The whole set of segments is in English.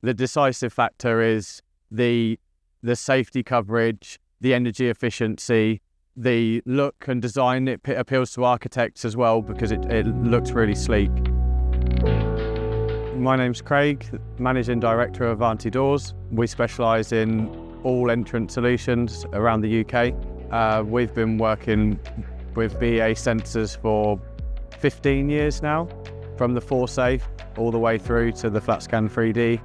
The decisive factor is the safety coverage, the energy efficiency, the look and design. It appeals to architects as well because it looks really sleek. My name's Craig, Managing Director of Avanti Doors. We specialise in all entrance solutions around the UK. We've been working with BA sensors for 15 years now, from the ForSafe all the way through to the FlatScan 3D.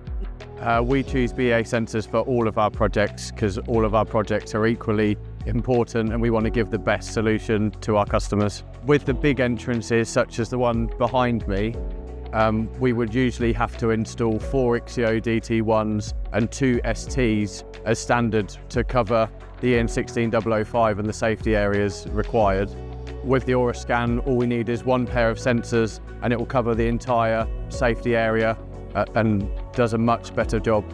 We choose BA sensors for all of our projects because all of our projects are equally important and we want to give the best solution to our customers. With the big entrances, such as the one behind me, we would usually have to install 4 Ixio DT1s and 2 STs as standard to cover the EN16005 and the safety areas required. With the Orascan, all we need is one pair of sensors and it will cover the entire safety area and does a much better job.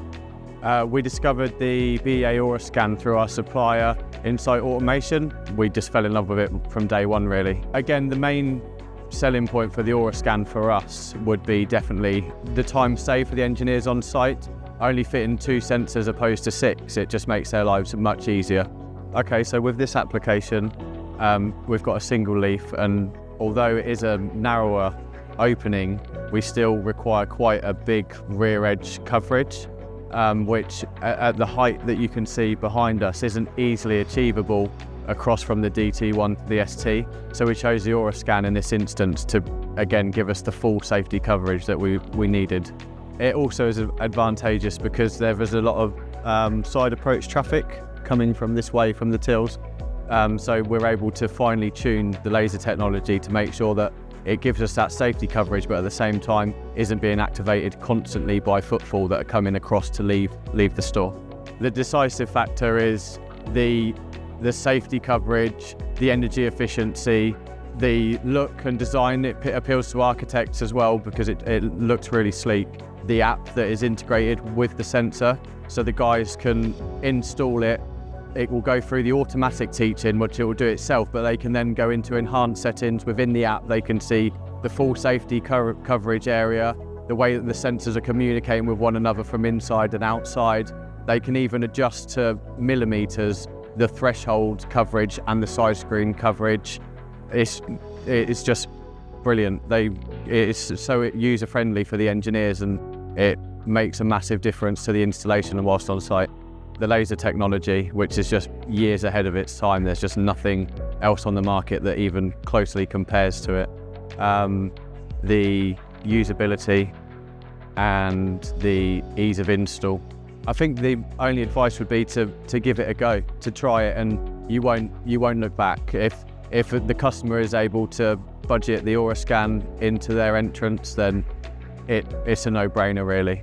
We discovered the BA Orascan through our supplier, Insight Automation. We just fell in love with it from day one, really. Again, the main selling point for the Orascan for us would be definitely the time saved for the engineers on site. Only fitting 2 sensors opposed to 6, it just makes their lives much easier. Okay, so with this application, we've got a single leaf, and although it is a narrower opening, we still require quite a big rear edge coverage, which at the height that you can see behind us isn't easily achievable across from the DT1 to the ST. So we chose the Orascan in this instance to, again, give us the full safety coverage that we needed. It also is advantageous because there was a lot of side approach traffic coming from this way from the tills. So we're able to finely tune the laser technology to make sure that it gives us that safety coverage, but at the same time isn't being activated constantly by footfall that are coming across to leave the store. The decisive factor is the safety coverage, the energy efficiency, the look and design. It appeals to architects as well because it looks really sleek. The app that is integrated with the sensor, so the guys can install it. It will go through the automatic teaching, which it will do itself, but they can then go into enhanced settings within the app. They can see the full safety coverage area, the way that the sensors are communicating with one another from inside and outside. They can even adjust to millimeters the threshold coverage and the side screen coverage. It's just brilliant. It's so user friendly for the engineers, and it makes a massive difference to the installation and whilst on site. The laser technology, which is just years ahead of its time. There's just nothing else on the market that even closely compares to it. The usability and the ease of install. I think the only advice would be to give it a go, to try it, and you won't look back. If the customer is able to budget the Orascan into their entrance, then it's a no-brainer, really.